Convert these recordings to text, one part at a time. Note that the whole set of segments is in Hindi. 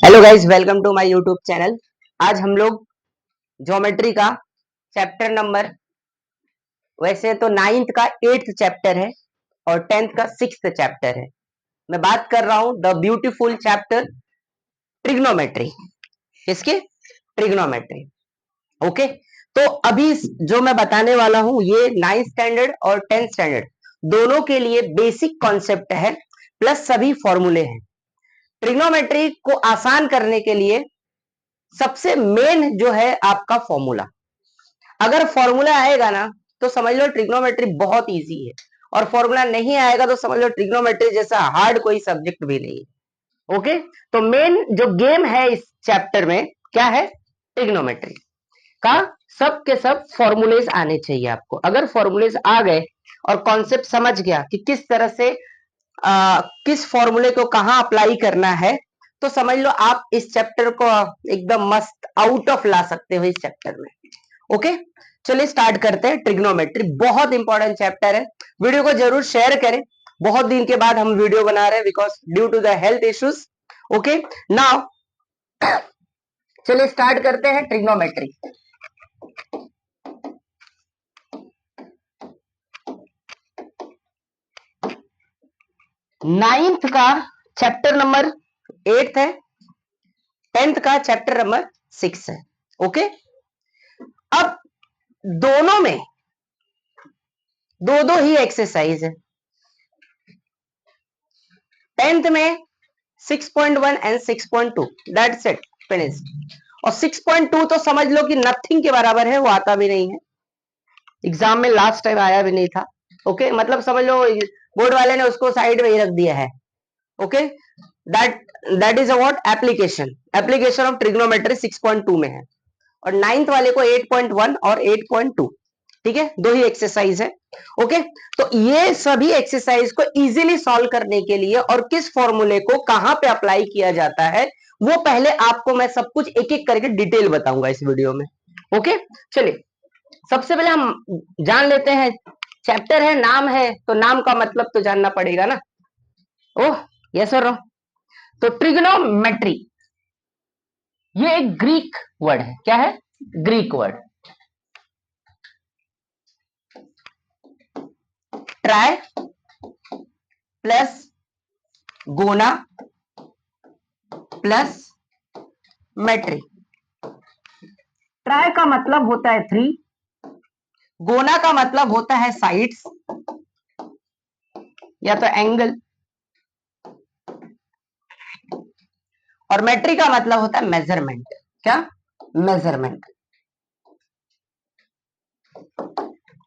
Hello guys, welcome to my YouTube channel. आज हम लोग ज्योमेट्री का चैप्टर नंबर, वैसे तो नाइन्थ का 8th चैप्टर है और 10th का 6th चैप्टर है। मैं बात कर रहा हूं द ब्यूटीफुल चैप्टर ट्रिग्नोमेट्री। किसके? ट्रिग्नोमेट्री। ओके, तो अभी जो मैं बताने वाला हूं ये 9th स्टैंडर्ड और 10th स्टैंडर्ड दोनों के लिए बेसिक कॉन्सेप्ट है, प्लस सभी फॉर्मूले हैं। ट्रिग्नोमेट्री को आसान करने के लिए सबसे मेन जो है आपका फॉर्मूला। अगर फॉर्मूला आएगा ना तो समझ लो ट्रिग्नोमेट्री बहुत इजी है, और फॉर्मूला नहीं आएगा तो समझ लो ट्रिग्नोमेट्री जैसा हार्ड कोई सब्जेक्ट भी नहीं है। ओके, तो मेन जो गेम है इस चैप्टर में क्या है? ट्रिग्नोमेट्री का सब के सब फॉर्मूलेज आने चाहिए आपको। अगर फॉर्मूलेज आ गए और कॉन्सेप्ट समझ गया कि किस तरह से किस फॉर्मूले को कहां अप्लाई करना है, तो समझ लो आप इस चैप्टर को एकदम मस्त आउट ऑफ ला सकते हो इस चैप्टर में। ओके, चलिए स्टार्ट करते हैं। ट्रिग्नोमेट्री बहुत इंपॉर्टेंट चैप्टर है। वीडियो को जरूर शेयर करें। बहुत दिन के बाद हम वीडियो बना रहे हैं because due to the health issues. Okay, now चलिए स्टार्ट करते हैं ट्रिग्नोमेट्री। नाइन्थ का चैप्टर नंबर 8 है, 10th का चैप्टर नंबर 6 है। ओके, अब दोनों में दो दो ही एक्सरसाइज है। 10th में 6.1 एंड 6.2, दैट्स इट, फिनिश्ड। और 6.2 तो समझ लो कि नथिंग के बराबर है, वो आता भी नहीं है। एग्जाम में लास्ट टाइम आया भी नहीं था। ओके, मतलब समझ लो बोर्ड वाले ने उसको साइड में ही रख दिया है। Okay, that that is about application. Application of trigonometry 6.2 में है, और 9th वाले को 8.1 और 8.2। ठीक है, दो ही एक्सरसाइज है। ओके, तो ये सभी एक्सरसाइज को इजीली सॉल्व करने के लिए और किस फॉर्मूले को कहां पे अप्लाई किया जाता है वो पहले आपको मैं सब कुछ एक एक करके डिटेल बताऊंगा इस वीडियो में। ओके, चलिए सबसे पहले हम जान लेते हैं। चैप्टर है, नाम है, तो नाम का मतलब तो जानना पड़ेगा ना। ओह यस और नो। तो ट्रिग्नोमेट्री ये एक ग्रीक वर्ड है। क्या है? Greek word. Tri plus gona plus metry. Tri का मतलब होता है 3, गोना का मतलब होता है साइड्स या तो एंगल, और मेट्री का मतलब होता है मेजरमेंट। क्या? मेजरमेंट।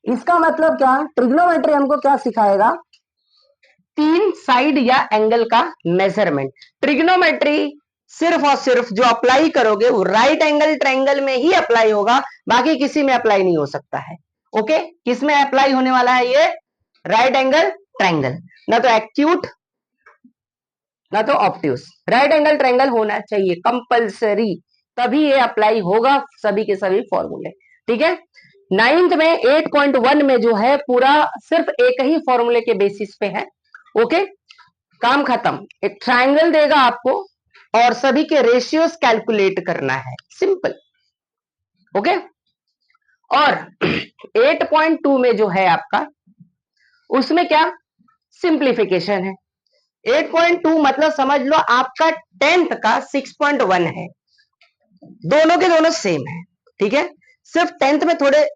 इसका मतलब क्या? ट्रिग्नोमेट्री हमको क्या सिखाएगा? 3 साइड या एंगल का मेजरमेंट। ट्रिग्नोमेट्री सिर्फ और सिर्फ जो अप्लाई करोगे वो राइट एंगल ट्रायंगल में ही अप्लाई होगा, बाकी किसी में अप्लाई नहीं हो सकता है। ओके, किस में अप्लाई होने वाला है ये? राइट एंगल ट्रायंगल, ना तो एक्यूट ना तो ऑब्ट्यूस। राइट एंगल ट्रायंगल होना चाहिए कंपलसरी, तभी ये अप्लाई होगा सभी के सभी फॉर्मूले। ठीक है, 9th में 8.1 में जो है पूरा सिर्फ एक ही फॉर्मूले के बेसिस पे है। ओके, काम खत्म। एक ट्रायंगल देगा आपको और सभी के रेशियोज कैलकुलेट करना है, सिंपल। ओके, और 8.2 में जो है आपका, उसमें क्या? सिंप्लीफिकेशन है। 8.2 मतलब समझ लो आपका 10th का 6.1 है, दोनों के दोनों सेम है। ठीक है, सिर्फ 10th में थोड़े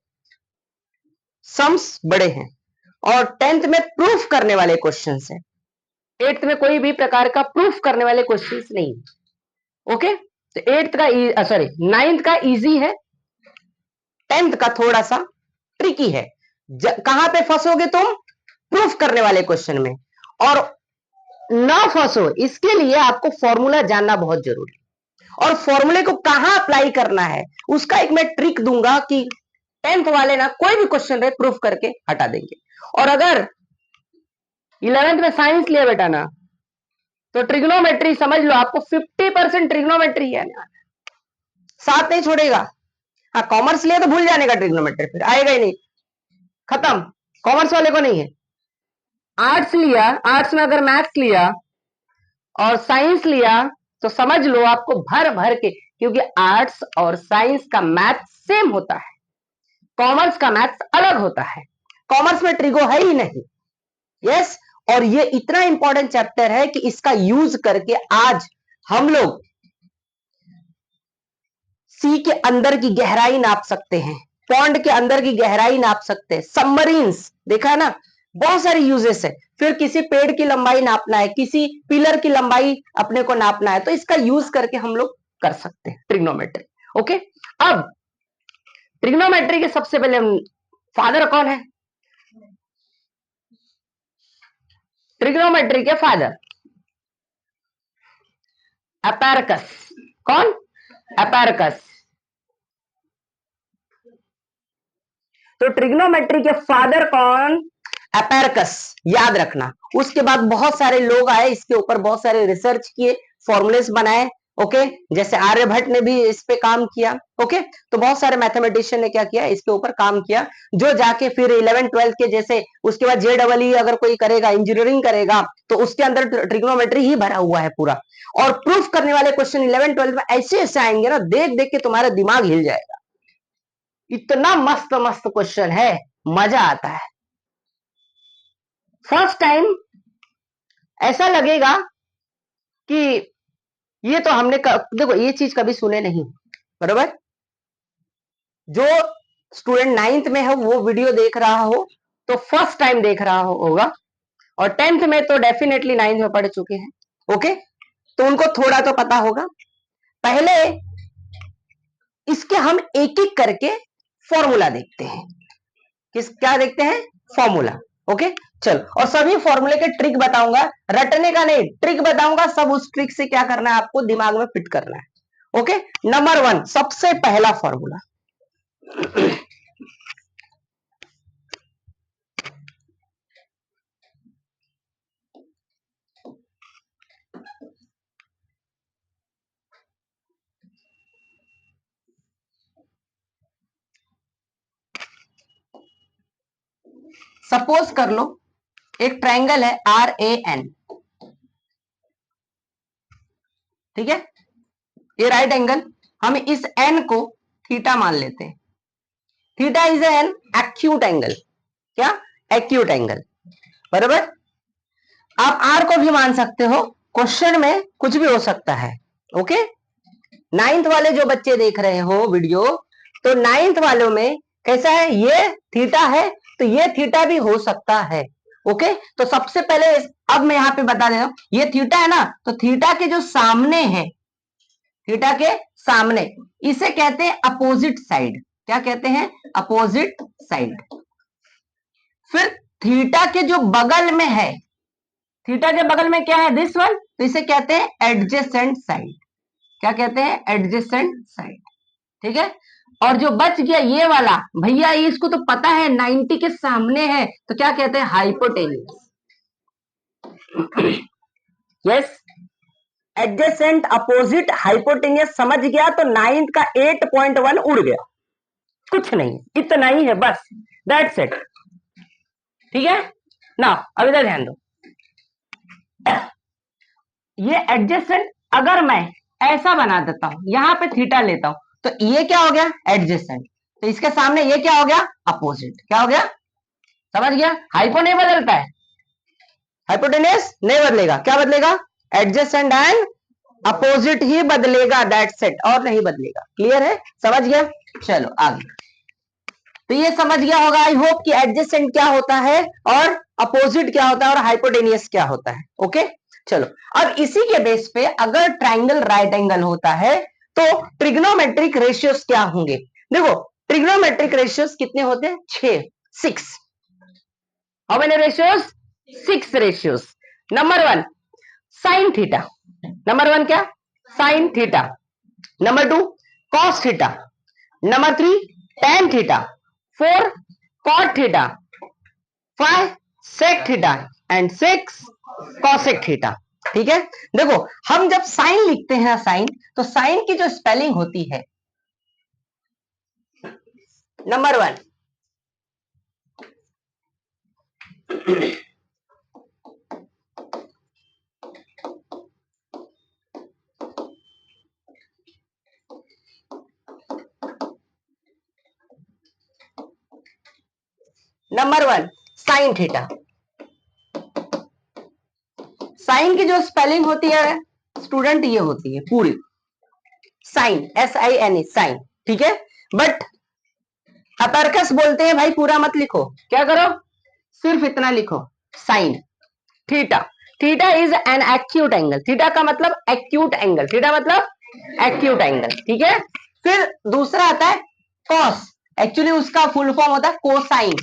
सम्स बड़े हैं और 10th में प्रूफ करने वाले क्वेश्चंस हैं। 8th में कोई भी प्रकार का प्रूफ करने वाले क्वेश्चंस नहीं। ओके, तो 8th का सॉरी 9th का इजी है, 10th का थोड़ा सा ट्रिकी है। कहां पे फंसोगे तुम? प्रूफ करने वाले क्वेश्चन में। और ना फंसो इसके लिए आपको फॉर्मूला जानना बहुत जरूरी है, और फॉर्मूले को कहां अप्लाई करना है उसका एक मैं ट्रिक दूंगा कि 10th वाले ना कोई भी क्वेश्चन रहे प्रूफ करके हटा देंगे। और अगर 11th में साइंस लिया बेटा ना, तो ट्रिग्नोमेट्री समझ लो आपको 50% ट्रिग्नोमेट्री है, साथ नहीं छोड़ेगा। हाँ, कॉमर्स लिया तो भूल जाने का ट्रिग्नोमेट्री, फिर आएगा ही नहीं, खत्म। कॉमर्स वाले को नहीं है। आर्ट्स लिया, आर्ट्स में अगर मैथ्स लिया और साइंस लिया तो समझ लो आपको भर भर के, क्योंकि आर्ट्स और साइंस का मैथ सेम होता है, कॉमर्स का मैथ अलग होता है, कॉमर्स में ट्रिगो है ही नहीं। यस, और ये इतना इंपॉर्टेंट चैप्टर है कि इसका यूज करके आज हम लोग सी के अंदर की गहराई नाप सकते हैं, पॉन्ड के अंदर की गहराई नाप सकते हैं, सबमरीन्स देखा है ना, बहुत सारे यूजेस है। फिर किसी पेड़ की लंबाई नापना है, किसी पिलर की लंबाई अपने को नापना है, तो इसका यूज करके हम लोग कर सकते हैं ट्रिग्नोमेट्री। ओके, अब ट्रिग्नोमेट्री के सबसे पहले फादर कौन है? ट्रिग्नोमेट्री के फादर अपारकस। कौन? अपारकस। तो ट्रिग्नोमेट्री के फादर कौन? अपारकस, याद रखना। उसके बाद बहुत सारे लोग आए, इसके ऊपर बहुत सारे रिसर्च किए, फॉर्मुलेस बनाए। ओके, जैसे आर्यभट्ट ने भी इस पे काम किया। ओके, तो बहुत सारे मैथमेटिशियन ने क्या किया, इसके ऊपर काम किया, जो जाके फिर 11th-12th के जैसे उसके बाद JEE अगर कोई करेगा, इंजीनियरिंग करेगा, तो उसके अंदर ट्रिग्नोमेट्री ही भरा हुआ है पूरा। और प्रूफ करने वाले क्वेश्चन 11th-12th में ऐसे ऐसे आएंगे ना, देख देख के तुम्हारा दिमाग हिल जाएगा। इतना मस्त मस्त क्वेश्चन है, मजा आता है। फर्स्ट टाइम ऐसा लगेगा कि ये तो हमने देखो ये चीज कभी सुने नहीं, बरोबर। जो स्टूडेंट 9th में है वो वीडियो देख रहा हो तो फर्स्ट टाइम देख रहा होगा, और 10th में तो डेफिनेटली 9th में पढ़ चुके हैं। ओके, तो उनको थोड़ा तो पता होगा। पहले इसके हम एक एक करके फॉर्मूला देखते हैं। क्या देखते हैं? फॉर्मूला। ओके, चलो, और सभी फॉर्मूले के ट्रिक बताऊंगा, रटने का नहीं, ट्रिक बताऊंगा, सब उस ट्रिक से क्या करना है आपको दिमाग में फिट करना है। ओके, नंबर 1 सबसे पहला फॉर्मूला। सपोज कर लो एक ट्रायंगल है RAN, ठीक है, ये राइट एंगल, हम इस एन को थीटा मान लेते हैं। Theta is an acute angle. क्या? एक्यूट एंगल, बराबर। आप आर को भी मान सकते हो, क्वेश्चन में कुछ भी हो सकता है। ओके, 9th वाले जो बच्चे देख रहे हो वीडियो, तो 9th वालों में कैसा है, ये थीटा है तो ये थीटा भी हो सकता है। ओके, तो सबसे पहले अब मैं यहां पे बता दे रहा हूं, ये थीटा है ना, तो थीटा के जो सामने है, थीटा के सामने, इसे कहते हैं अपोजिट साइड। क्या कहते हैं? Opposite side. फिर थीटा के जो बगल में है, थीटा के बगल में क्या है, दिस वन, तो इसे कहते हैं एडजेसेंट साइड। क्या कहते हैं? Adjacent side. ठीक है, और जो बच गया ये वाला, भैया इसको तो पता है 90 के सामने है, तो क्या कहते हैं? Hypotenuse. Yes, adjacent, opposite, hypotenuse, समझ गया? तो 9th का 8.1 उड़ गया, कुछ नहीं, इतना ही है बस, दैट्स इट। ठीक है ना, अब इधर ध्यान दो, ये एडजेसेंट अगर मैं ऐसा बना देता हूं, यहां पे थीटा लेता हूं, तो ये क्या हो गया? एडजेसेंट। तो इसके सामने ये क्या हो गया? अपोजिट। क्या हो गया? समझ गया? हाइपो नहीं बदलता है, हाइपोटेनियस नहीं बदलेगा, क्या बदलेगा? एडजेसेंट एंड अपोजिट ही बदलेगा, दैट्स इट, और नहीं बदलेगा। क्लियर है? समझ गया? चलो आगे। तो ये समझ गया होगा आई होप कि एडजेसेंट क्या होता है और अपोजिट क्या होता है और हाइपोटेनियस क्या होता है। ओके, चलो, अब इसी के बेस पे अगर ट्राइंगल राइट एंगल होता है तो ट्रिग्नोमेट्रिक रेशियोज क्या होंगे? देखो, ट्रिग्नोमेट्रिक रेशियोज कितने होते हैं? 6। How many ratios? 6 ratios. Number 1 sine theta. Number 1 क्या? Sine theta. Number 2 cos theta. Number 3 tan theta. 4 cot theta. 5 sec theta and 6 cosec theta. ठीक है, देखो हम जब साइन लिखते हैं, साइन, तो साइन की जो स्पेलिंग होती है, number 1, number 1 sine theta. Sine की जो स्पेलिंग होती है स्टूडेंट ये होती है पूरी साइन, SINE साइन, ठीक है। बट अपर्कस बोलते हैं भाई पूरा मत लिखो, क्या करो सिर्फ इतना लिखो sine theta. Theta is an acute angle, theta का मतलब एक्यूट एंगल, थीटा मतलब एक्यूट एंगल, ठीक है। फिर दूसरा आता है कॉस, एक्चुअली उसका फुल फॉर्म होता है कोसाइन।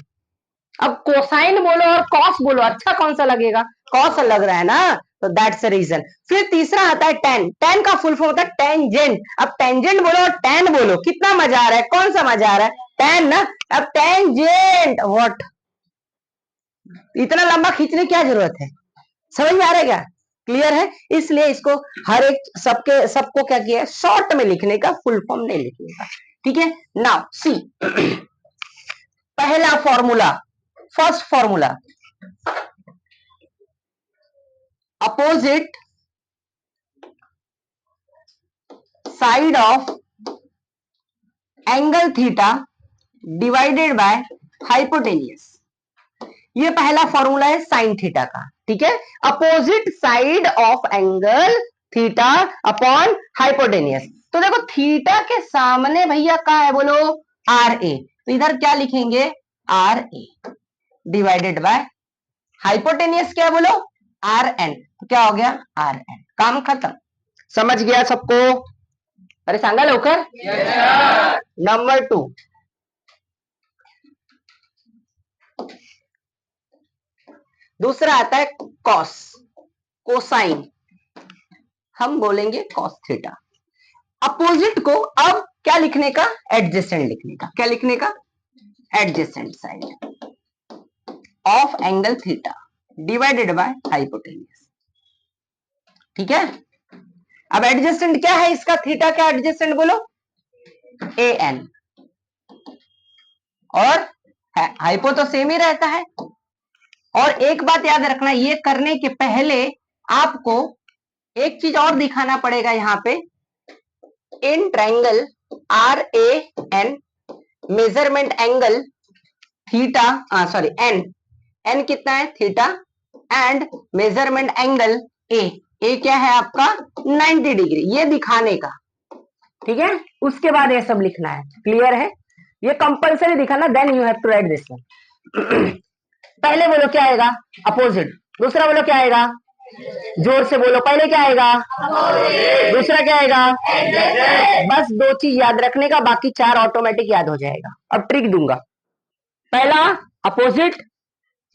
अब कोसाइन बोलो और कॉस बोलो, अच्छा कौन सा लगेगा, कॉस लग रहा है ना, तो दैट्स द रीजन। फिर तीसरा आता है टेन, टेन का फुल फॉर्म होता है टेंजेंट। अब टेंजेंट बोलो और टेन बोलो, कितना मजा आ रहा है, कौन सा मजा आ रहा है, टेन ना। अब टेंजेंट व्हाट, इतना लंबा खींचने की क्या जरूरत है, समझ में आ रहा है क्या, क्लियर है। इसलिए इसको हर एक सबको क्या किया है शॉर्ट में लिखने का, फुल फॉर्म नहीं लिखने का, ठीक है। नाउ सी पहला formula, first formula, opposite side of angle theta divided by hypotenuse, ये पहला फॉर्मूला है साइन थीटा का, ठीक है। Opposite side of angle theta upon hypotenuse, तो देखो थीटा के सामने भैया क्या है बोलो, RA, तो इधर क्या लिखेंगे RA डिवाइडेड बाय हाइपोटेनियस क्या है बोलो RN, तो क्या हो गया RN, काम खत्म, समझ गया सबको, अरे सांगा लवकर। नंबर 2 दूसरा आता है कॉस, कोसाइन, हम बोलेंगे कॉस थीटा। अपोजिट को अब क्या लिखने का, एडजेसेंट लिखने का, क्या लिखने का, adjacent side of angle theta divided bye hypotenuse, ठीक है। अब एडजेसेंट क्या है इसका, थीटा का एडजेसेंट बोलो AN, और हाइपो तो सेम ही रहता है। और एक बात याद रखना, ये करने के पहले आपको एक चीज और दिखाना पड़ेगा यहां पे, in triangle RAN measurement angle theta, sorry N कितना है theta, and measurement angle A क्या है आपका 90 डिग्री, ये दिखाने का, ठीक है। उसके बाद ये सब लिखना है, क्लियर है, ये कंपल्सरी दिखाना, then you have to write this one. पहले बोलो क्या आएगा अपोजिट, दूसरा बोलो क्या आएगा, जोर से बोलो, पहले क्या आएगा, दूसरा क्या आएगा, बस दो चीज याद रखने का, बाकी चार ऑटोमेटिक याद हो जाएगा। अब ट्रिक दूंगा, पहला अपोजिट,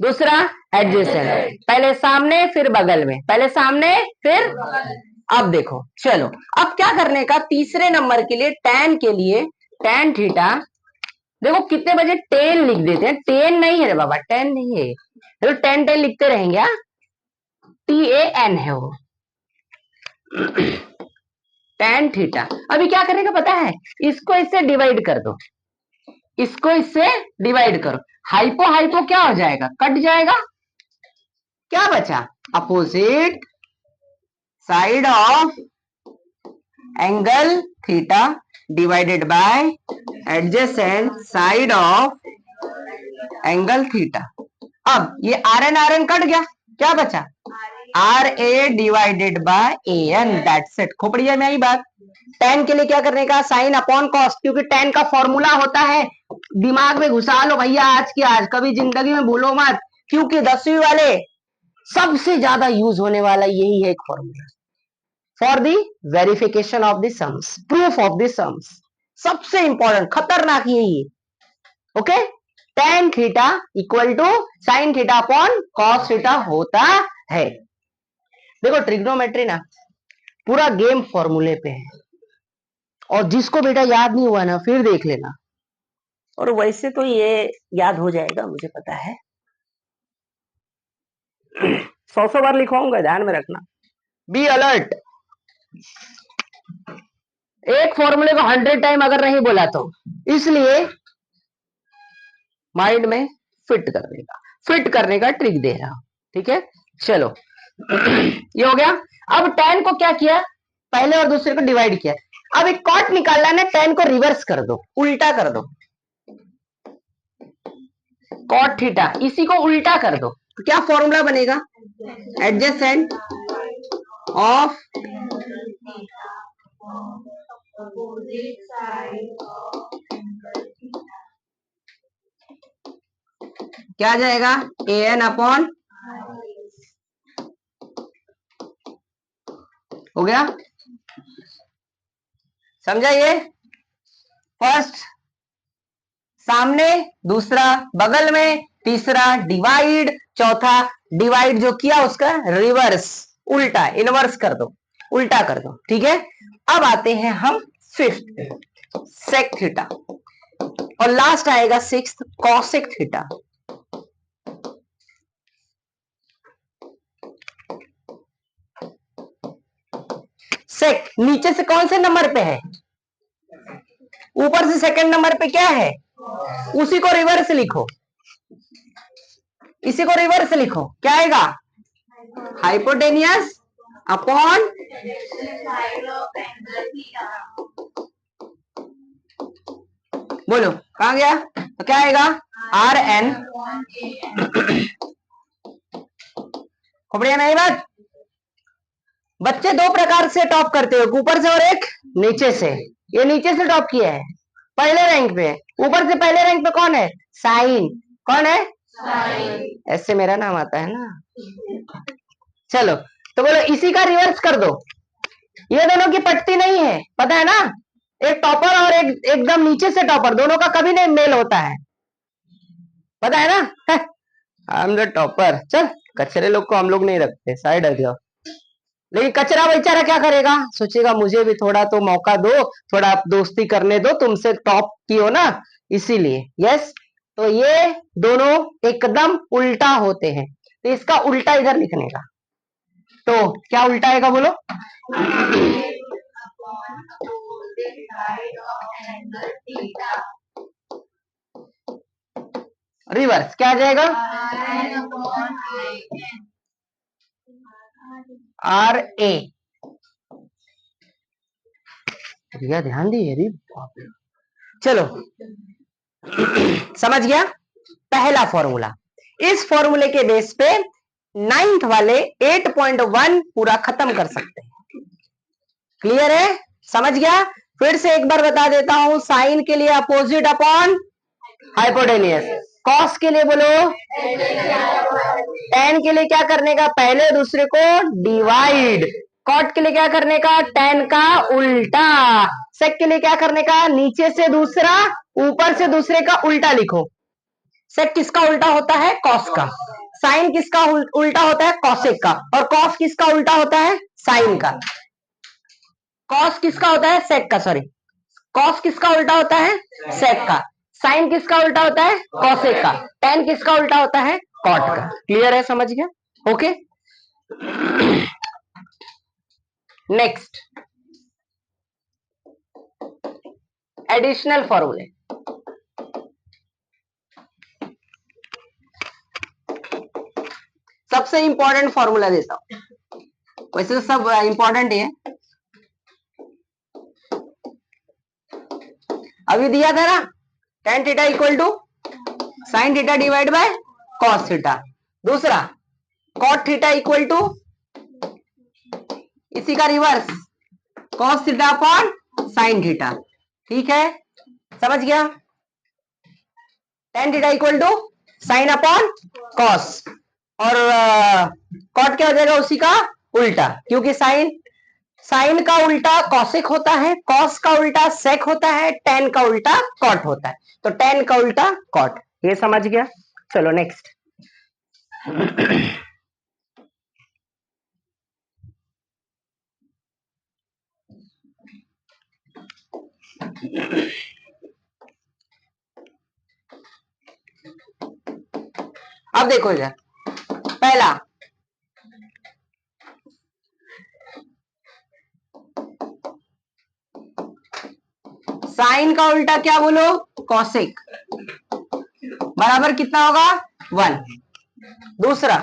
दूसरा एडजेसेंट, पहले सामने फिर बगल में, पहले सामने फिर, अब देखो चलो, अब क्या करने का, तीसरे नंबर के लिए टैन के लिए, टैन थीटा, देखो कितने बजे टेन लिख देते हैं, टेन नहीं है रे बाबा, टेन नहीं है, तो टेन टेन लिखते रहेंगे, TAN है वो, टैन थीटा। अभी क्या करने का पता है, इसको इससे डिवाइड कर दो, इसको इससे डिवाइड करो, हाइपो हाइपो क्या हो जाएगा, कट जाएगा, क्या बचा, opposite side of angle theta divided by adjacent side of angle theta. अब ये RN कट गया, क्या बचा RA divided by AN, that's it, खोपड़िया में आई बात। टेन के लिए क्या करने का, साइन अपॉन कॉस, क्योंकि टेन का फॉर्मूला होता है, दिमाग में घुसा लो भैया आज की आज, कभी जिंदगी में भूलो मत, क्योंकि 10वीं वाले सबसे ज्यादा यूज होने वाला यही है एक formula, for the verification of the sums, proof of the sums, सबसे इंपॉर्टेंट खतरनाक यही है, okay. Tan theta equal to sine theta upon cos theta होता है। देखो ट्रिग्नोमेट्री ना पूरा गेम फॉर्मूले पे है, और जिसको बेटा याद नहीं हुआ ना फिर देख लेना, और वैसे तो ये याद हो जाएगा मुझे पता है, 100 बार लिखवाऊंगा, ध्यान में रखना, बी अलर्ट। एक फॉर्मूले को 100 टाइम अगर नहीं बोला तो, इसलिए माइंड में फिट करने का ट्रिक दे रहा हूं, ठीक है। चलो ये हो गया। अब टेन को क्या किया, पहले और दूसरे को डिवाइड किया, अब एक कॉट निकालना है, टेन को रिवर्स कर दो, उल्टा कर दो, कॉट थीटा, इसी को उल्टा कर दो तो क्या फॉर्मूला बनेगा? एडजेसेंट ऑफ क्या आ जाएगा? ए एन अपॉन, हो गया, समझा? ये फर्स्ट सामने, दूसरा बगल में, तीसरा डिवाइड, चौथा डिवाइड जो किया उसका रिवर्स, उल्टा, इनवर्स कर दो, उल्टा कर दो, ठीक है। अब आते हैं हम फिफ्थ, सेक थीटा, और लास्ट आएगा सिक्स्थ, कॉसेक थीटा। सेक नीचे से कौन से नंबर पे है? ऊपर से सेकंड नंबर पे क्या है? उसी को रिवर्स लिखो, इसी को रिवर्स लिखो, क्या आएगा? हाइपोटेनियस अपॉन, बोलो कहां गया? तो क्या आएगा? आर एन, खोपड़िया नहीं बात। बच्चे दो प्रकार से टॉप करते हो, ऊपर से और एक नीचे से। ये नीचे से टॉप किया है, पहले रैंक पे। ऊपर से पहले रैंक पे कौन है? साइन। कौन है? साइन। ऐसे मेरा नाम आता है ना। चलो तो बोलो इसी का रिवर्स कर दो। ये दोनों की पट्टी नहीं है, पता है ना? एक टॉपर और एक एकदम नीचे से टॉपर, दोनों का कभी नहीं मेल होता है, पता है ना? I am the topper. चल, कचरे लोग को हम लोग नहीं रखते, साइड हट जाओ। लेकिन कचरा बेचारा क्या करेगा? सोचेगा मुझे भी थोड़ा तो मौका दो, थोड़ा दोस्ती करने दो, तुमसे टॉप की हो ना, इसीलिए। यस, तो ये दोनों एकदम उल्टा होते हैं, तो इसका उल्टा इधर लिखने का। तो क्या उल्टा आएगा बोलो? रिवर्स क्या आ जाएगा? R A. रिया ध्यान दी, चलो समझ गया? पहला फॉर्मूला, इस फॉर्मूले के बेस पे 9th वाले 8.1 पूरा खत्म कर सकते हैं। क्लियर है? समझ गया? फिर से एक बार बता देता हूं, साइन के लिए अपोजिट अपॉन हाइपोटेनियस, कॉस के लिए बोलो, टेन के लिए क्या करने का? पहले दूसरे को डिवाइड। कॉट के लिए क्या करने का? टेन का उल्टा। सेक के लिए क्या करने का? नीचे से दूसरा, ऊपर से दूसरे का उल्टा लिखो। सेक किसका उल्टा होता है? कॉस का। साइन किसका उल्टा होता है? कॉसेक का। और कॉस किसका उल्टा होता है? साइन का। कॉस किसका होता है? सेक का, सॉरी, कॉस किसका उल्टा होता है? सेक का। साइन किसका उल्टा होता है? कॉसेक का। टेन किसका उल्टा होता है? कॉट का। क्लियर है? समझ गया? ओके, नेक्स्ट, एडिशनल फॉर्मूले। सबसे इंपॉर्टेंट फॉर्मूला देता हूं, वैसे तो सब इंपॉर्टेंट ही है। अभी दिया था ना, tan theta equal to sine theta divide by cos theta. दूसरा, कॉट थीटा इक्वल टू इसी का reverse, cos theta upon sine theta. ठीक है, समझ गया? Tan theta equal to sine upon cos, और कॉट क्या हो जाएगा? उसी का उल्टा, क्योंकि साइन, साइन का उल्टा कॉसेक होता है, कॉस का उल्टा सेक होता है, टेन का उल्टा कॉट होता है, तो टेन का उल्टा कॉट। ये समझ गया? चलो नेक्स्ट। अब देखो इधर, पहला साइन का उल्टा क्या बोलो? कॉसेक, बराबर कितना होगा? 1। दूसरा,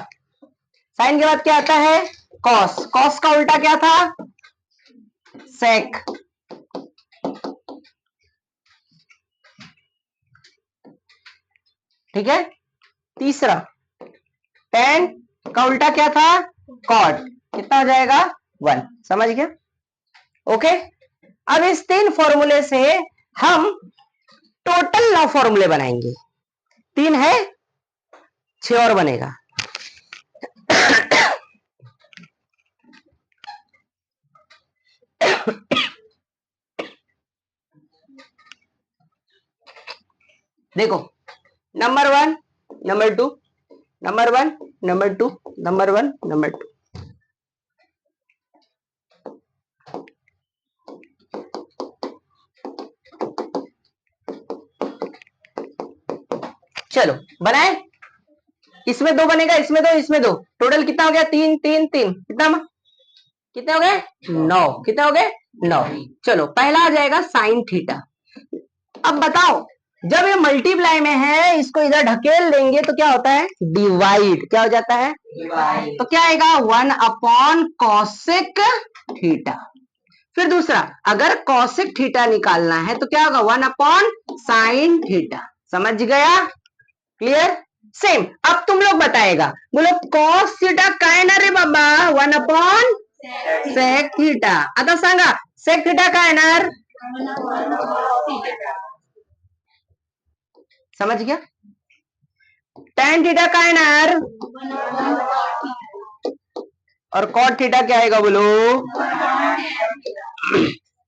साइन के बाद क्या आता है? कॉस, कॉस का उल्टा क्या था? सेक। ठीक है, तीसरा tan का उल्टा क्या था, cot, कितना हो जाएगा 1, समझ गया। ओके, अब इस 3 फॉर्मूले से हम टोटल 9 फॉर्मूले बनाएंगे। 3 है, 6 और बनेगा। देखो, number 1, number 2, number 1, number 2, number 1, number 2। चलो बनाए, इसमें 2 बनेगा, इसमें 2, इसमें 2, टोटल कितना हो गया 3 3 3, कितने हो गए 9, कितने हो गए 9। चलो पहला आ जाएगा साइन थीटा। अब बताओ, जब ये मल्टीप्लाई में है, इसको इधर ढकेल देंगे तो क्या होता है, डिवाइड, क्या हो जाता है डिवाइड। तो क्या आएगा 1 अपॉन कॉसेक थीटा। फिर दूसरा, अगर कॉसेक थीटा निकालना है तो क्या होगा 1 अपॉन साइन थीटा। समझ गया, क्लियर। सेम अब तुम लोग बताएगा, बोलो कॉस थीटा काय ना रे बाबा 1 अपॉन सेक थीटा। आता सांगा सेक थीटा काय येणार, समझ गया। tan थीटा काय येणार, और cot थीटा क्या आएगा बोलो,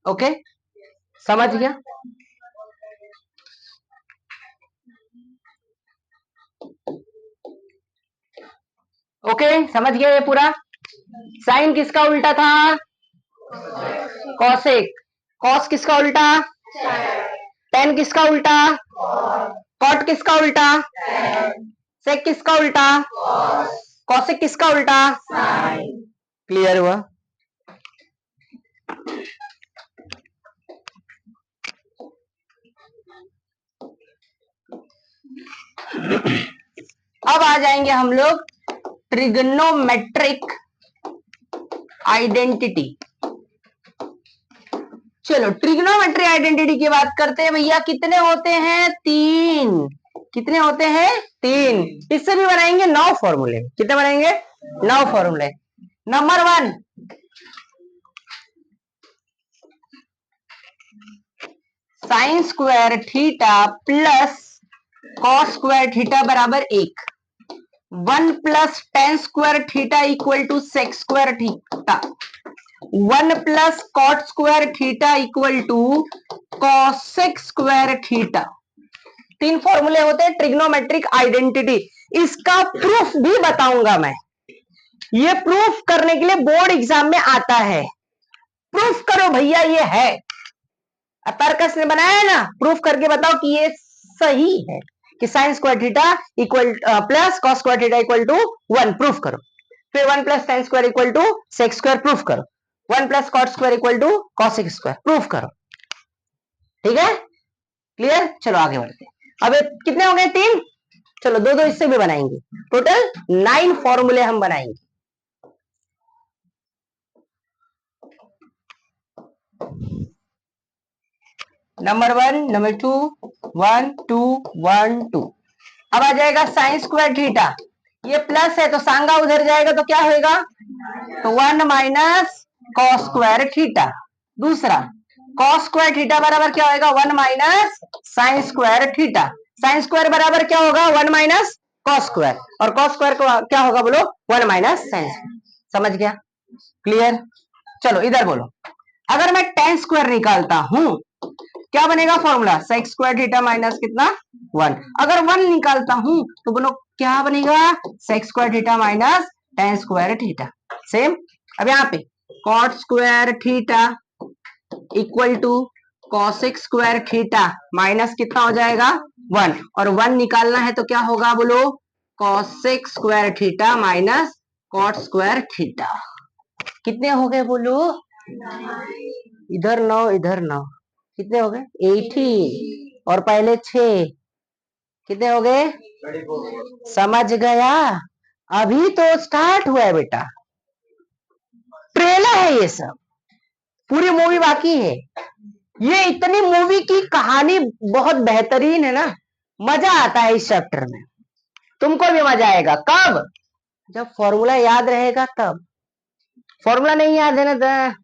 ओके समझ गया। ओके समझ गया ये पूरा। साइन किसका उल्टा था, कॉसेक। कॉस किसका उल्टा, टेन किसका उल्टा, कॉट किसका उल्टा, सेक किसका उल्टा, कॉसेक किसका उल्टा, क्लियर हुआ। अब आ जाएंगे हम लोग ट्रिग्नोमेट्रिक आइडेंटिटी। चलो ट्रिग्नोमेट्री आइडेंटिटी की बात करते हैं भैया। कितने होते हैं, 3। कितने होते हैं, 3। इससे भी बनाएंगे 9 फॉर्मूले। कितने बनाएंगे, 9 फॉर्मूले। Number 1, sine square theta plus cos square theta बराबर 1। 1 plus tan square theta equal to sec square theta. 1 plus cot square theta equal to cosec square theta. 3 फॉर्मूले होते हैं ट्रिग्नोमेट्रिक आइडेंटिटी। इसका प्रूफ भी बताऊंगा मैं। ये प्रूफ करने के लिए बोर्ड एग्जाम में आता है। प्रूफ करो भैया ये है, तर्कस ने बनाया है ना, प्रूफ करके बताओ कि ये सही है कि sine square theta equal plus cos square theta equal to 1, proof करो। फिर 1 plus tan square equal to sec square, proof करो। 1 plus cot square equal to cosec square, proof करो। ठीक है, क्लियर। चलो आगे बढ़ते हैं। अब कितने हो गए, 3। चलो 2 इससे भी बनाएंगे, टोटल 9 फॉर्मूले हम बनाएंगे। Number 1, number 2, 1 2 1 2। अब आ जाएगा साइन स्क्वायर थीटा। ये प्लस है तो सांगा उधर जाएगा तो क्या होगा, तो 1 माइनस कॉस स्क्वायर थीटा। दूसरा कॉस स्क्वायर थीटा बराबर क्या होगा, 1 minus sign square theta. Sine square बराबर क्या होगा, 1 माइनस कॉस स्क्वायर, और कॉस स्क्वायर क्या होगा बोलो, 1 माइनस साइन स्क्वायर। समझ गया, क्लियर। चलो इधर बोलो, अगर मैं टेन स्क्वायर निकालता हूं क्या बनेगा formula, sec square theta minus कितना 1। अगर 1 निकालता हूं तो बोलो क्या बनेगा, sec square theta minus tan square theta. Same. अब यहाँ पे cot square theta equal to cosec square theta minus कितना हो जाएगा 1, और 1 निकालना है तो क्या होगा बोलो, cosec square theta minus cot square theta. कितने हो गए बोलो, इधर 9 इधर 9, कितने हो गए 18, और पहले 6, कितने हो गए, समझ गया। अभी तो स्टार्ट हुआ है बेटा, ट्रेलर है ये सब, पूरी मूवी बाकी है। ये इतनी मूवी की कहानी बहुत बेहतरीन है ना, मजा आता है इस चैप्टर में। तुमको भी मजा आएगा। कब? जब फॉर्मूला याद रहेगा तब। फॉर्मूला नहीं याद है ना तो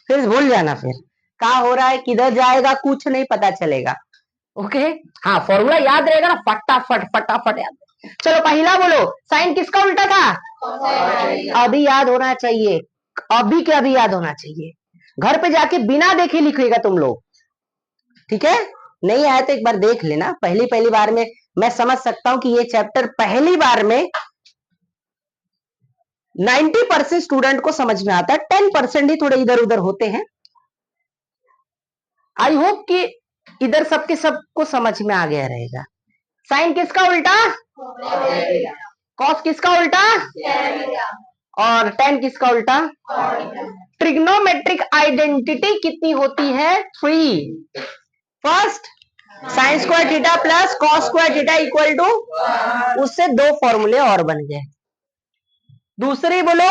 फिर भूल जाना, फिर क्या हो रहा है, किधर जाएगा, कुछ नहीं पता चलेगा। ओके, हाँ फॉर्मूला याद रहेगा ना, फटाफट फटाफट याद। चलो पहला बोलो, साइन किसका उल्टा था? अभी याद होना चाहिए, अभी के अभी याद होना चाहिए। घर पे जाके बिना देखे लिखिएगा तुम लोग, ठीक है? नहीं आया तो एक बार देख लेना। पहली पहली बार में मैं समझ सकता हूं कि ये चैप्टर पहली बार में 90% स्टूडेंट को समझ में आता है, 10% ही थोड़े इधर उधर होते हैं। आई होप कि इधर सबके सबको समझ में आ गया रहेगा। साइन किसका उल्टा? कॉस किसका उल्टा? और टेन किसका उल्टा? ट्रिग्नोमेट्रिक आइडेंटिटी कितनी होती है? 3। First, sine square theta plus cos square theta equal to, उससे दो फॉर्मूले और बन गए। दूसरी बोलो,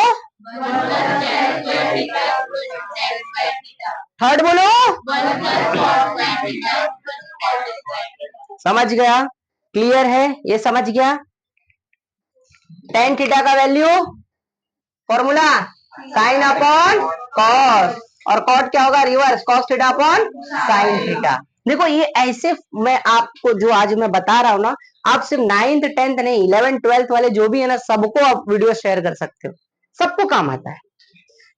थर्ड बोलो, समझ गया? क्लियर है? ये समझ गया? टेन थीटा का value formula sine upon cos, और कॉट क्या होगा? Reverse, cos theta upon sine theta. देखो ये ऐसे मैं आपको जो आज मैं बता रहा हूं ना, आप सिर्फ 9th 10th नहीं, 11th 12th वाले जो भी है ना, सबको आप वीडियो शेयर कर सकते हो, सबको काम आता है।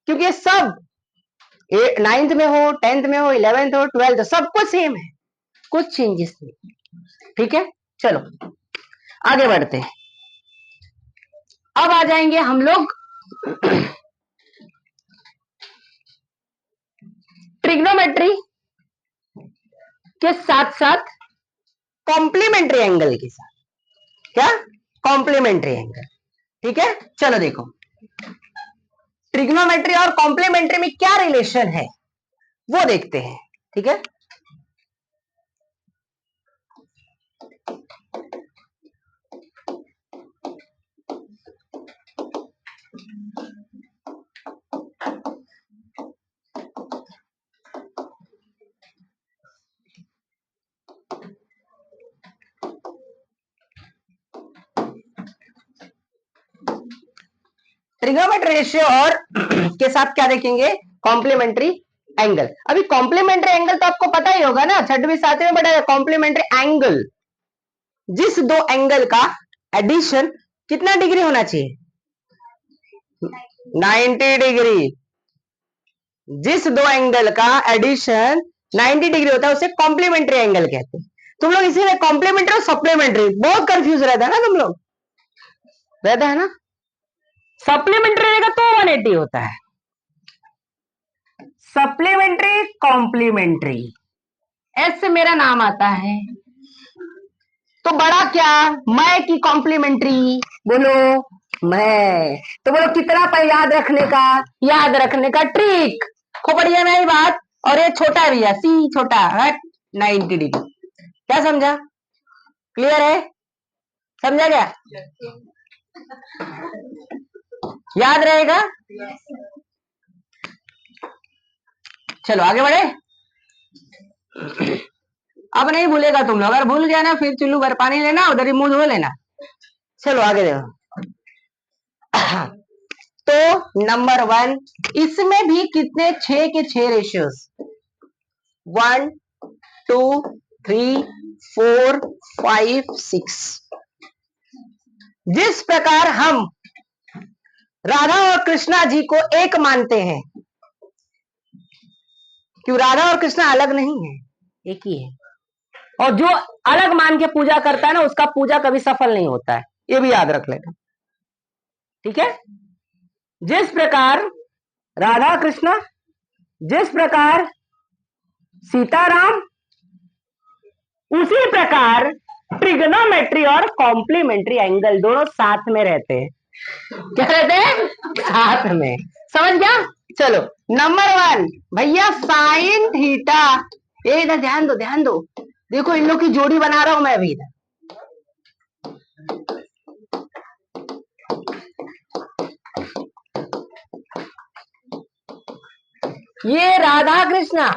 क्योंकि ये सब 9th में हो, 10th में हो, 11th हो, 12th, सबको सेम है, कुछ चेंजेस नहीं। ठीक है, चलो आगे बढ़ते हैं। अब आ जाएंगे हम लोग ट्रिग्नोमेट्री के साथ साथ कॉम्प्लीमेंट्री एंगल के साथ। क्या? Complementary angle. ठीक है, चलो देखो ट्रिग्नोमेट्री और कॉम्प्लीमेंट्री में क्या रिलेशन है वो देखते हैं। ठीक है, ट्रिग्नोमेट्री रेशियो और के साथ क्या देखेंगे? Complementary angle. अभी कॉम्प्लीमेंट्री एंगल तो आपको पता ही होगा ना, 6वीं 7वीं में पढ़ा है। कॉम्प्लीमेंट्री एंगल, जिस दो एंगल का एडिशन कितना डिग्री होना चाहिए? 90 डिग्री। जिस दो एंगल का एडिशन 90 डिग्री होता है उसे कॉम्प्लीमेंट्री एंगल कहते हैं। तुम लोग इसीलिए कॉम्प्लीमेंट्री और सप्लीमेंट्री बहुत कंफ्यूज रहता है ना, तुम लोग रहता है ना। सप्लीमेंट्री रहेगा तो 180 होता है, सप्लीमेंट्री कॉम्प्लीमेंट्री, एस से मेरा नाम आता है। तो बड़ा क्या? मैं की कॉम्प्लीमेंट्री, बोलो मैं। तो बोलो कितना पर याद रखने का? याद रखने का ट्रिक, खोपड़िया में आई बात। और ये छोटा है भैया, सी छोटा हट 90 डिग्री। क्या समझा? क्लियर है? समझा क्या? याद रहेगा? चलो आगे बढ़े। अब नहीं भूलेगा तुम लोग, अगर भूल गया ना फिर चुल्लू भर पानी लेना, उधर ही मुंह धो लेना। चलो आगे देखो। तो नंबर 1, इसमें भी कितने? 6 के 6 रेशियोज, 1 2 3 4 5 6। जिस प्रकार हम राधा और कृष्णा जी को एक मानते हैं, क्यों? राधा और कृष्णा अलग नहीं है, एक ही है। और जो अलग मान के पूजा करता है ना, उसका पूजा कभी सफल नहीं होता है, ये भी याद रख लेना। ठीक है, जिस प्रकार राधा कृष्णा, जिस प्रकार सीताराम, उसी प्रकार ट्रिग्नोमेट्री और कॉम्प्लीमेंट्री एंगल दोनों साथ में रहते हैं। क्या रहते हैं? साथ में। समझ गया? चलो नंबर 1 भैया, साइन थीटा। ये इधर ध्यान दो, ध्यान दो, देखो इन लोग की जोड़ी बना रहा हूं मैं अभी इधर। ये राधा कृष्णा,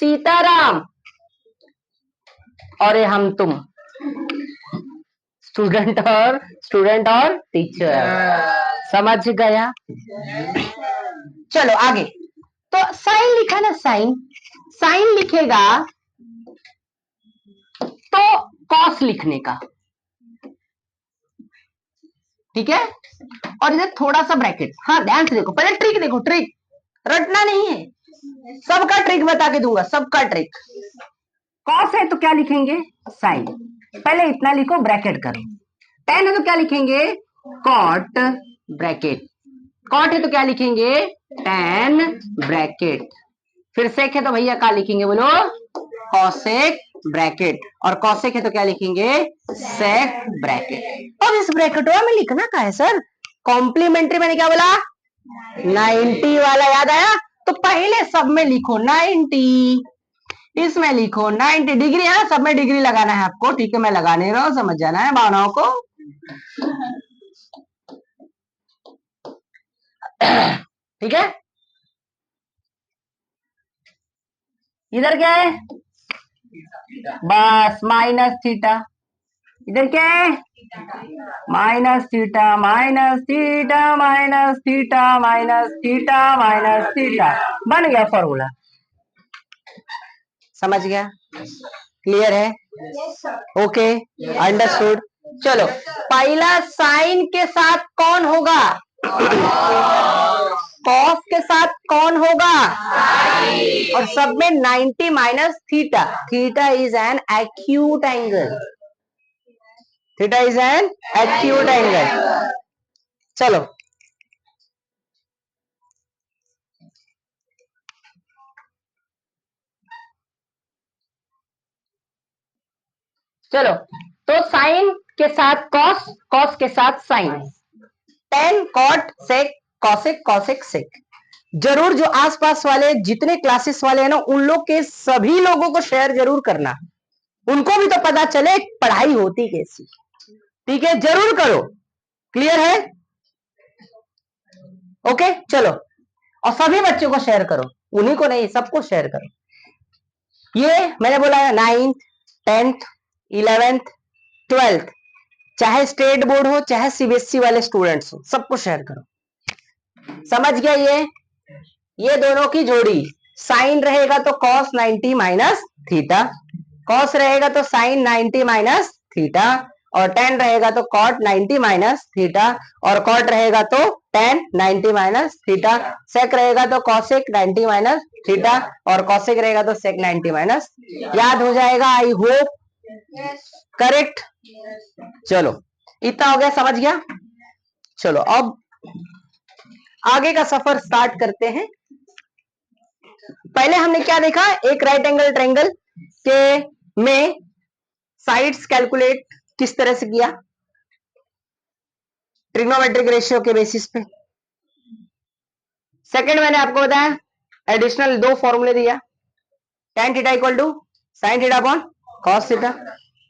सीताराम, और ये हम तुम। स्टूडेंट और टीचर। समझ गया? चलो आगे। तो साइन लिखा ना, साइन साइन लिखेगा तो कॉस लिखने का, ठीक है। और इधर थोड़ा सा ब्रैकेट। हाँ ध्यान से देखो, पहले ट्रिक देखो, ट्रिक रटना नहीं है, सबका ट्रिक बता के दूंगा, सबका ट्रिक। कॉस है तो क्या लिखेंगे, साइन। पहले इतना लिखो, ब्रैकेट करो। टेन है तो क्या लिखेंगे, कॉट ब्रैकेट। कॉट है तो क्या लिखेंगे, टेन ब्रैकेट। फिर सेक है तो भैया क्या लिखेंगे, बोलो, कॉसेक ब्रैकेट। और कॉसेक है तो क्या लिखेंगे, सेक ब्रैकेट। अब इस ब्रैकेट में लिखना क्या है सर, कॉम्प्लीमेंट्री। मैंने क्या बोला, 90 वाला याद आया? तो पहले सब में लिखो 90, इसमें लिखो 90 डिग्री है ना, सब में डिग्री लगाना है आपको, ठीक है। मैं लगाने रहा हूं, समझ जाना है भावनाओं को। ठीक है। इधर क्या है, बस माइनस थीटा। इधर क्या है, minus theta minus theta minus theta minus theta minus theta. बन गया फॉर्मूला। समझ गया, क्लियर है? Okay, understood. चलो, पहला साइन के साथ कौन होगा, कॉस के साथ कौन होगा, और सब में 90 minus theta. Theta is an acute angle, theta is an acute angle. चलो, चलो, तो साइन के साथ कॉस, कॉस के साथ sine, tan cot sec cosec cosec sec. जरूर जो आसपास वाले जितने क्लासेस वाले हैं ना, उन लोग के सभी लोगों को शेयर जरूर करना, उनको भी तो पता चले पढ़ाई होती कैसी। ठीक है, जरूर करो। क्लियर है? ओके, चलो। और सभी बच्चों को शेयर करो, उन्हीं को नहीं, सबको शेयर करो। ये मैंने बोला है 9th 10th 11th 12th, चाहे स्टेट बोर्ड हो चाहे सीबीएसई वाले स्टूडेंट्स हो, सबको शेयर करो। समझ गया? ये दोनों की जोड़ी, साइन रहेगा तो कॉस 90 माइनस थीटा, कॉस रहेगा तो साइन 90 माइनस थीटा, और टेन रहेगा तो कॉट 90 माइनस थीटा, और कॉट रहेगा तो टेन 90 माइनस थीटा, सेक रहेगा तो कॉसेक 90 माइनस थीटा, और कॉसेक रहेगा तो सेक 90 माइनस। याद हो जाएगा, आई होप। करेक्ट। चलो, इतना हो गया, समझ गया? चलो अब आगे का सफर स्टार्ट करते हैं। पहले हमने क्या देखा, एक राइट एंगल ट्रायंगल के में साइड्स कैलकुलेट किस तरह से किया, ट्रिग्नोमेट्रिक रेशियो के बेसिस पे। सेकंड मैंने आपको बताया, एडिशनल दो फॉर्मूले दिया, tan theta equal to sine theta upon cos theta,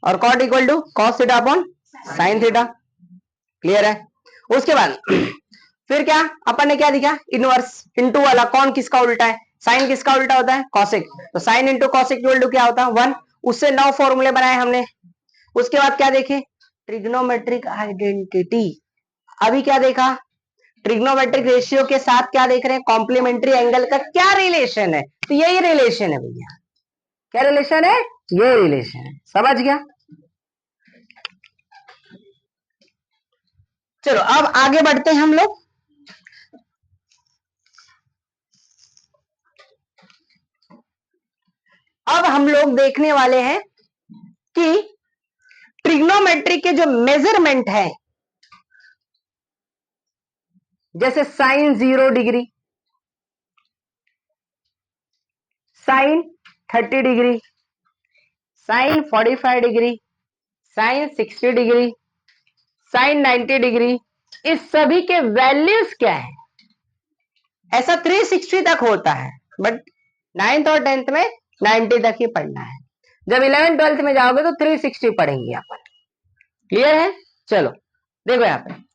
और cot equal to cos theta upon sine theta. Clear है? उसके बाद फिर क्या अपन ने क्या दिखा, इनवर्स इनटू वाला, कौन किसका उल्टा है, साइन किसका उल्टा होता है, कॉसेक। तो sine into cosec equal to क्या होता है, 1। उससे 9 फॉर्मूले बनाए हमने। उसके बाद क्या देखे, ट्रिग्नोमेट्रिक आइडेंटिटी। अभी क्या देखा, ट्रिग्नोमेट्रिक रेशियो के साथ क्या देख रहे हैं, कॉम्प्लीमेंट्री एंगल का क्या रिलेशन है। तो यही रिलेशन है भैया, क्या रिलेशन है, ये रिलेशन है। समझ गया? चलो अब आगे बढ़ते हैं हम लोग। अब हम लोग देखने वाले हैं कि ट्रिग्नोमेट्री के जो मेजरमेंट है, जैसे sine 0 degree, sine 30 degree, sine 45 degree, sine 60 degree, sine 90 degree, इस सभी के वैल्यूज क्या है। ऐसा 360 तक होता है, बट 9th और 10th में 90 तक ही पढ़ना है। जब 11th 12th में जाओगे तो 360 पढ़ेंगे अपन। क्लियर है? चलो देखो यहाँ पे,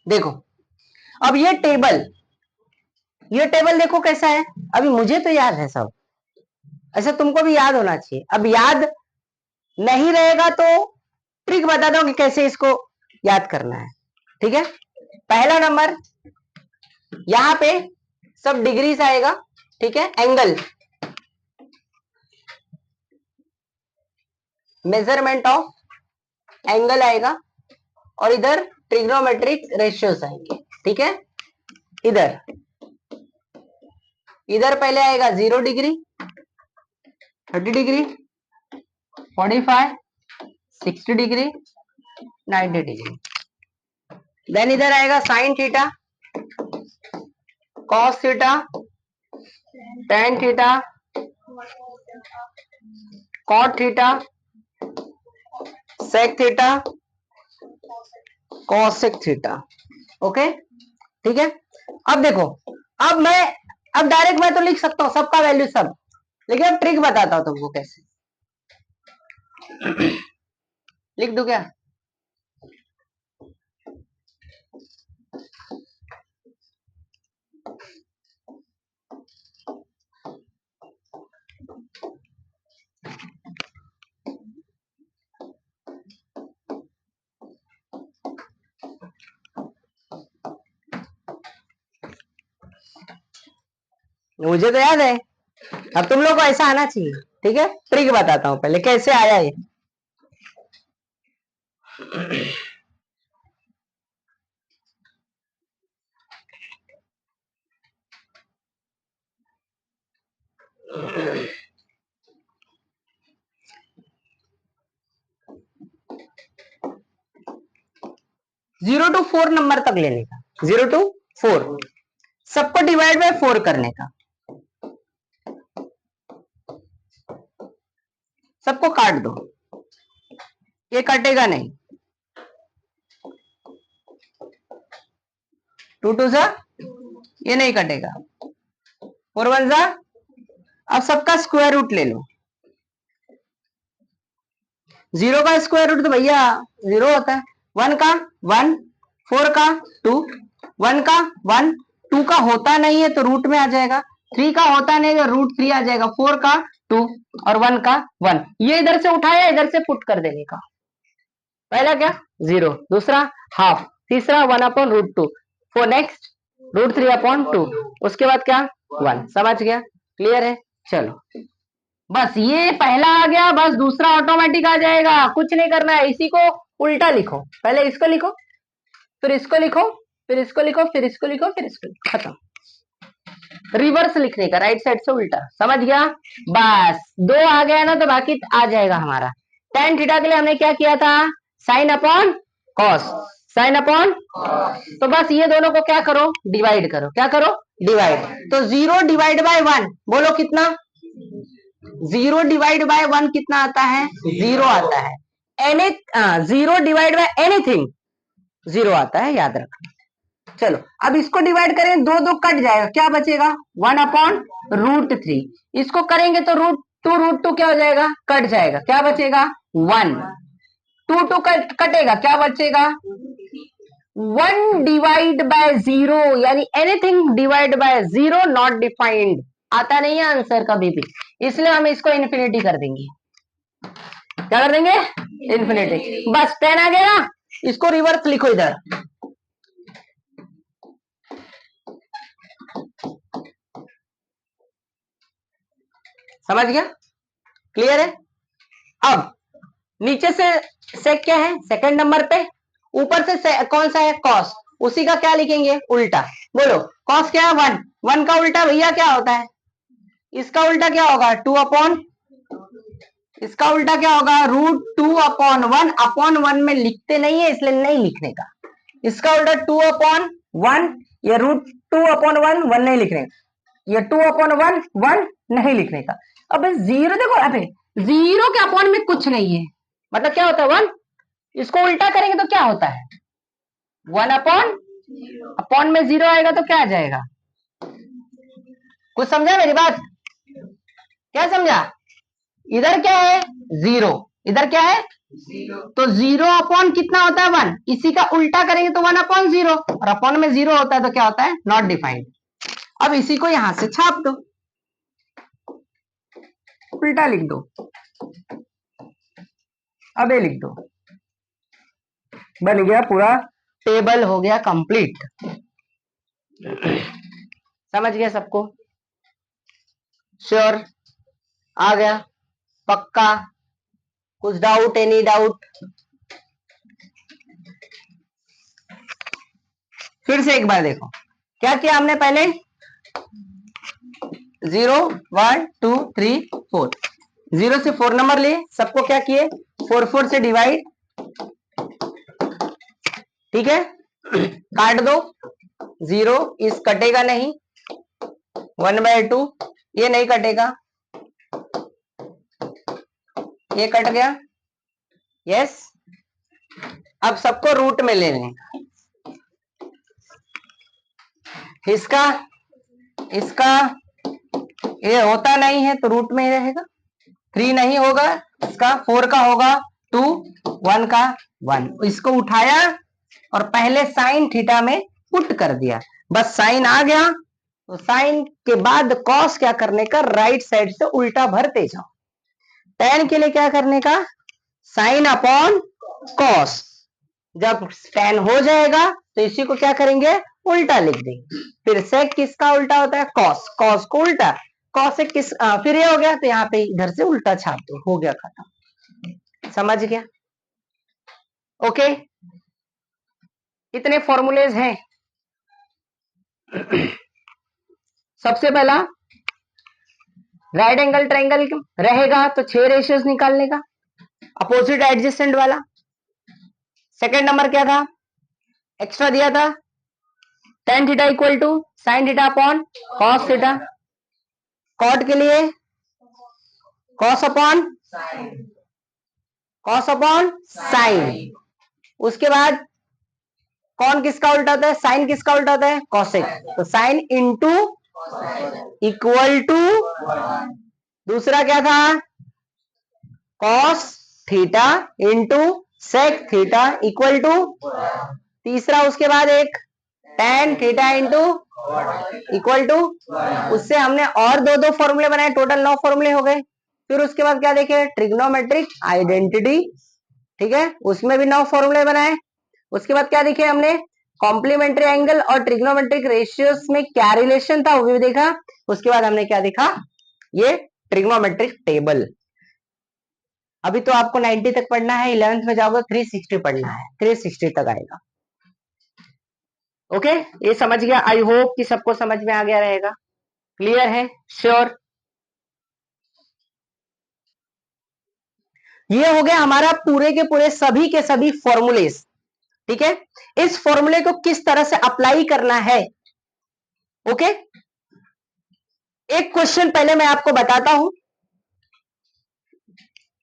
देखो अब ये टेबल देखो कैसा है। अभी मुझे तो याद है सब, ऐसा तुमको भी याद होना चाहिए। अब याद नहीं रहेगा तो ट्रिक बता दो कि कैसे इसको याद करना है। ठीक है, पहला नंबर यहां पे सब डिग्रीज आएगा। ठीक है, एंगल, मेजरमेंट ऑफ एंगल आएगा, और इधर ट्रिग्नोमेट्रिक रेशियोज आएंगे। ठीक है, इधर इधर पहले आएगा 0 degree, 30 degree, 45, 60 degree, 90 degree. Then इधर आएगा sine theta, cos theta, tan theta, cot theta, sec theta, cosec theta. Okay, ठीक है। अब देखो, अब डायरेक्ट मैं तो लिख सकता हूं सबका वैल्यू सब, लेकिन अब ट्रिक बताता हूं तुमको कैसे। लिख दूं क्या? मुझे तो याद है, अब तुम लोग को ऐसा आना चाहिए। ठीक है, ट्रिक बताता हूं पहले कैसे आया ये। जीरो टू 4 नंबर तक लेने का, 0 to 4 सबको डिवाइड बाय 4 करने का, सबको काट दो, ये कटेगा नहीं। 2 2 जा, ये नहीं कटेगा। 4 1 जा, अब सबका स्क्वायर रूट ले लो। 0 का स्क्वायर रूट तो भैया 0 होता है। 1 का 1, 4 का 2, 1 का 1, 2 का होता नहीं है तो रूट में आ जाएगा, 3 का होता नहीं है तो रूट 3 आ जाएगा, 4 का 2 और 1 का 1। ये इधर से उठाया, इधर से पुट कर देने का। पहला क्या 0, दूसरा हाफ, तीसरा 1 upon root 2, four next root 3 upon 2, उसके बाद क्या 1। समझ गया? क्लियर है? चलो बस ये पहला आ गया, बस दूसरा ऑटोमेटिक आ जाएगा, कुछ नहीं करना है। इसी को उल्टा लिखो, पहले इसको लिखो, फिर इसको लिखो, फिर इसको लिखो, फिर इसको लिखो, फिर इसको लिखो, खत्म। रिवर्स लिखने का, राइट साइड से उल्टा, समझ गया? बस 2 आ गया ना, तो बाकी आ जाएगा हमारा। tan थीटा के लिए हमने क्या किया था? Sign upon cos, sine upon, तो बस ये दोनों को क्या करो? डिवाइड करो। क्या करो? डिवाइड। तो 0 डिवाइड बाय 1, बोलो कितना? 0 डिवाइड बाय 1 कितना आता है? 0 आता है। 0 डिवाइड बाय एनीथिंग 0 आता है, याद रखना। चलो अब इसको डिवाइड करें, 2 2 कट जाएगा, क्या बचेगा? 1 अपॉन रूट 3। इसको करेंगे तो रूट टू क्या हो जाएगा? कट जाएगा, क्या बचेगा? 1। 2 2 कटेगा, क्या बचेगा? 1 डिवाइड बाय 0, यानी anything divide by 0 not defined, आता नहीं है आंसर कभी भी, इसलिए हम इसको इन्फिनिटी कर देंगे। क्या कर देंगे? इन्फिनिटी। बस 10 आ गया, इसको रिवर्स लिखो इधर। समझ गया? क्लियर है? अब नीचे से सेक क्या है? सेकंड नंबर पे। ऊपर से कौन सा है? कॉस, उसी का क्या लिखेंगे? उल्टा। बोलो कॉस क्या है? 1। 1 का उल्टा भैया क्या होता है? इसका उल्टा क्या होगा? 2 अपॉन, इसका उल्टा क्या होगा? √2 अपॉन 1। अपॉन 1 में लिखते नहीं है, इसलिए नहीं लिखने का। इसका उल्टा 2 अपॉन 1, या √2 अपॉन 1, 1 नहीं लिखने का, या 2 अपॉन 1, 1 नहीं लिखने का। अब 0 देखो, अबे 0 के अपॉन में कुछ नहीं है, मतलब क्या होता है? 1। इसको उल्टा करेंगे तो क्या होता है? 1 अपॉन, अपॉन में 0 आएगा तो क्या आ जाएगा? कुछ समझा मेरी बात? क्या समझा? इधर क्या है? 0, इधर क्या है? 0। तो 0 अपॉन कितना होता है? 1। इसी का उल्टा करेंगे तो 1 अपॉन 0, और अपॉन में 0 होता है तो क्या होता है? Not defined. अब इसी को यहां से छाप दो, उल्टा लिख दो, अब ये लिख दो, बन गया पूरा टेबल, हो गया कंप्लीट। समझ गया सबको? श्योर? आ गया? पक्का? कुछ डाउट? Any doubt? फिर से एक बार देखो, क्या किया हमने पहले? 0 1 2 3 4, 0 से 4 नंबर लिए, सबको क्या किए? 4 4 से डिवाइड, ठीक है? काट दो, 0 इस कटेगा नहीं, 1/2 ये नहीं कटेगा, ये कट गया, यस। अब सबको रूट में ले लें, इसका इसका ये होता नहीं है तो रूट में ही रहेगा, 3 नहीं होगा इसका, 4 का होगा 2, 1 का 1, इसको उठाया और पहले साइन थीटा में पुट कर दिया, बस साइन आ गया, तो साइन के बाद कॉस क्या करने का? राइट साइड से उल्टा भरते जाओ। tan के लिए क्या करने का? साइन अपॉन कॉस, जब tan हो जाएगा तो इसी को क्या करेंगे? उल्टा लिख देंगे। फिर सेक किसका उल्टा होता है? कॉस, कॉस को उल्टा, कॉस से किस फिर ये हो गया तो यहाँ पे इधर से उल्टा छाप दो, हो गया खत्म। समझ गया? ओके, इतने फॉर्मूलेज हैं। सबसे पहला राइट एंगल ट्रायंगल रहेगा तो 6 रेशियोज निकालने का, अपोजिट एडजेसेंट वाला। सेकंड नंबर क्या था? एक्स्ट्रा दिया था, tan theta equal to sine theta upon cos theta. Cot के लिए cos upon, cos upon sine. उसके बाद कौन किसका उल्टा होता है? साइन किसका उल्टा होता है? कॉसेक। तो साइन इंटू इक्वल टू, दूसरा क्या था? Cos theta into sec theta equal to, तीसरा उसके बाद एक tan theta into equal to, उससे हमने और दो फॉर्मूले बनाए, टोटल 9 फॉर्मूले हो गए। फिर उसके बाद क्या देखे? ट्रिग्नोमेट्रिक आइडेंटिटी, ठीक है, उसमें भी 9 फॉर्मूले बनाए। उसके बाद क्या देखे हमने? कॉम्प्लीमेंट्री एंगल और ट्रिग्नोमेट्रिक रेशियोज में क्या रिलेशन था वो भी देखा। उसके बाद हमने क्या देखा? ये ट्रिग्नोमेट्रिक टेबल। अभी तो आपको 90 तक पढ़ना है, 11th में जाओगे 360 पढ़ना है, 360 तक आएगा। ओके, ये समझ गया? आई होप कि सबको समझ में आ गया रहेगा। क्लियर है? श्योर? ये हो गया हमारा पूरे के पूरे सभी के सभी फॉर्मूलेस। ठीक है, इस फॉर्मूले को किस तरह से अप्लाई करना है। ओके, एक क्वेश्चन पहले मैं आपको बताता हूं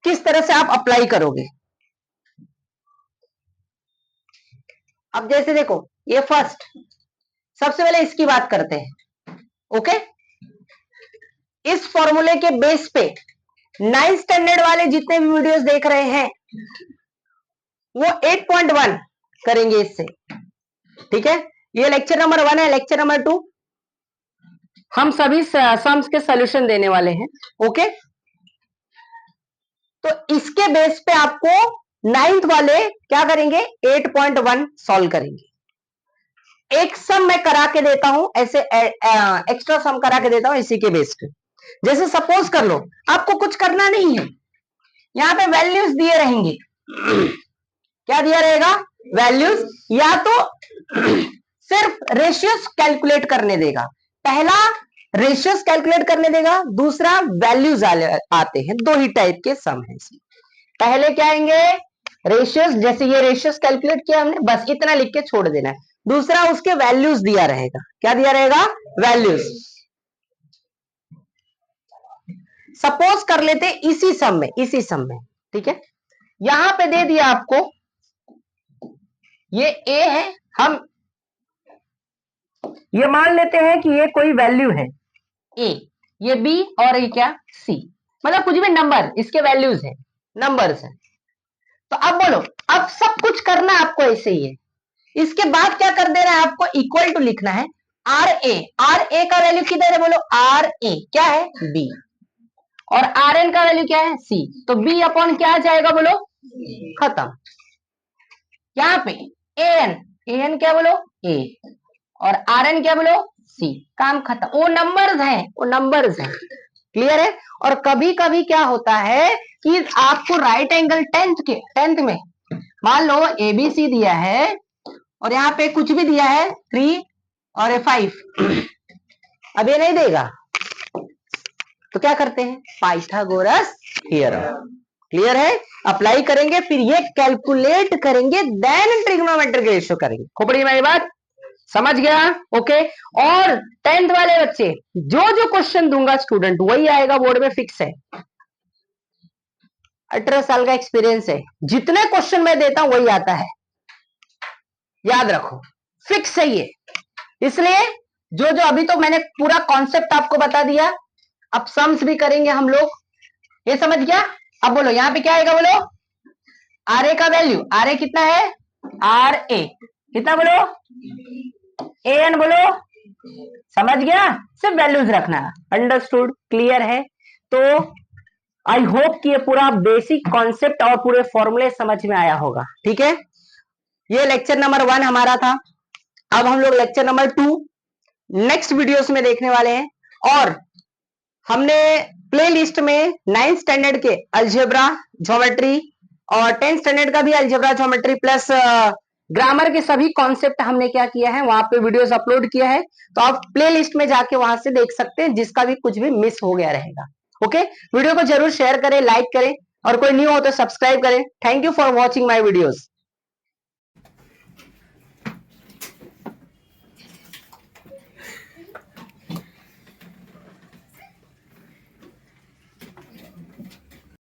किस तरह से आप अप्लाई करोगे। अब जैसे देखो, ये फर्स्ट, सबसे पहले इसकी बात करते हैं। ओके, इस फॉर्मूले के बेस पे 9th स्टैंडर्ड वाले जितने भी वीडियोस देख रहे हैं वो 8.1 करेंगे इससे। ठीक है, ये लेक्चर नंबर 1 है। लेक्चर नंबर 2 हम सभी सम्स के सॉल्यूशन देने वाले हैं। ओके, तो इसके बेस पे आपको 9th वाले क्या करेंगे, 8.1 सॉल्व करेंगे। एक सम मैं करा के देता हूं, ऐसे एक्स्ट्रा सम करा के देता हूं इसी के बेस पे। जैसे सपोज कर लो आपको कुछ करना नहीं है, यहां पे वैल्यूज दिए रहेंगे। क्या दिया रहेगा, वैल्यूज, या तो सिर्फ रेशियोस कैलकुलेट करने देगा। पहला रेशियोस कैलकुलेट करने देगा, दूसरा वैल्यूज आते हैं। दो ही टाइप के सम है इसमें। पहले क्या आएंगे, रेशियोस, जैसे ये रेशियोस कैलकुलेट किया हमने, बस इतना लिख के छोड़ देना है। दूसरा उसके वैल्यूज दिया रहेगा। क्या दिया रहेगा, वैल्यूज। सपोज कर लेते इसी सम में, इसी सम में, ठीक है, यहां पे दे दिया आपको, ये ए है, हम ये मान लेते हैं कि ये कोई वैल्यू है ए, ये बी और ये क्या, सी, मतलब कुछ भी नंबर, इसके वैल्यूज है, नंबर्स है। तो अब बोलो, अब सब कुछ करना आपको ऐसे ही है। इसके बाद क्या कर देना है आपको, इक्वल टू लिखना है आर ए। आर ए का वैल्यू किधर है, बोलो आर ए क्या है, बी, और आर एन का वैल्यू क्या है, सी। तो बी अपॉन क्या आ जाएगा, बोलो खत्म। यहाँ पे ए एन क्या बोलो, ए, और आर एन क्या बोलो, सी, काम खत्म। वो नंबर्स हैं, वो नंबर्स हैं। क्लियर है? और कभी कभी क्या होता है कि आपको राइट एंगल टेंथ में मान लो एबीसी दिया है और यहाँ पे कुछ भी दिया है 3 और 5, अब ये नहीं देगा तो क्या करते हैं, पाइथागोरस थ्योरम। क्लियर है? अप्लाई करेंगे, फिर ये कैलकुलेट करेंगे, देन ट्रिग्नोमेट्रिक रेशियो करेंगे। खोपड़ी मेरी बात समझ गया? ओके। और 10th वाले बच्चे, जो जो क्वेश्चन दूंगा स्टूडेंट वही आएगा बोर्ड में, फिक्स है। 18 साल का एक्सपीरियंस है, जितने क्वेश्चन मैं देता हूं वही आता है, याद रखो, फिक्स है ये। इसलिए जो जो अभी तो मैंने पूरा कॉन्सेप्ट आपको बता दिया, अब सम्स भी करेंगे हम लोग, ये समझ गया? अब बोलो यहाँ पे क्या आएगा, बोलो आर ए का वैल्यू, आर ए कितना है, आर ए कितना, बोलो ए एन, बोलो, समझ गया? सिर्फ वैल्यूज रखना, अंडरस्टूड? क्लियर है? तो आई होप कि ये पूरा बेसिक कॉन्सेप्ट और पूरे फॉर्मूले समझ में आया होगा। ठीक है, ये लेक्चर नंबर 1 हमारा था। अब हम लोग लेक्चर नंबर 2 नेक्स्ट वीडियोस में देखने वाले हैं। और हमने प्लेलिस्ट में 9th स्टैंडर्ड के अलजेब्रा, ज्योमेट्री और 10th स्टैंडर्ड का भी अलजेब्रा, ज्योमेट्री प्लस ग्रामर के सभी कॉन्सेप्ट हमने क्या किया है, वहां पे वीडियोस अपलोड किया है। तो आप प्लेलिस्ट में जाके वहां से देख सकते हैं, जिसका भी कुछ भी मिस हो गया रहेगा। ओके, वीडियो को जरूर शेयर करें, लाइक करें, और कोई न्यू हो तो सब्सक्राइब करें। Thank you for watching my videos.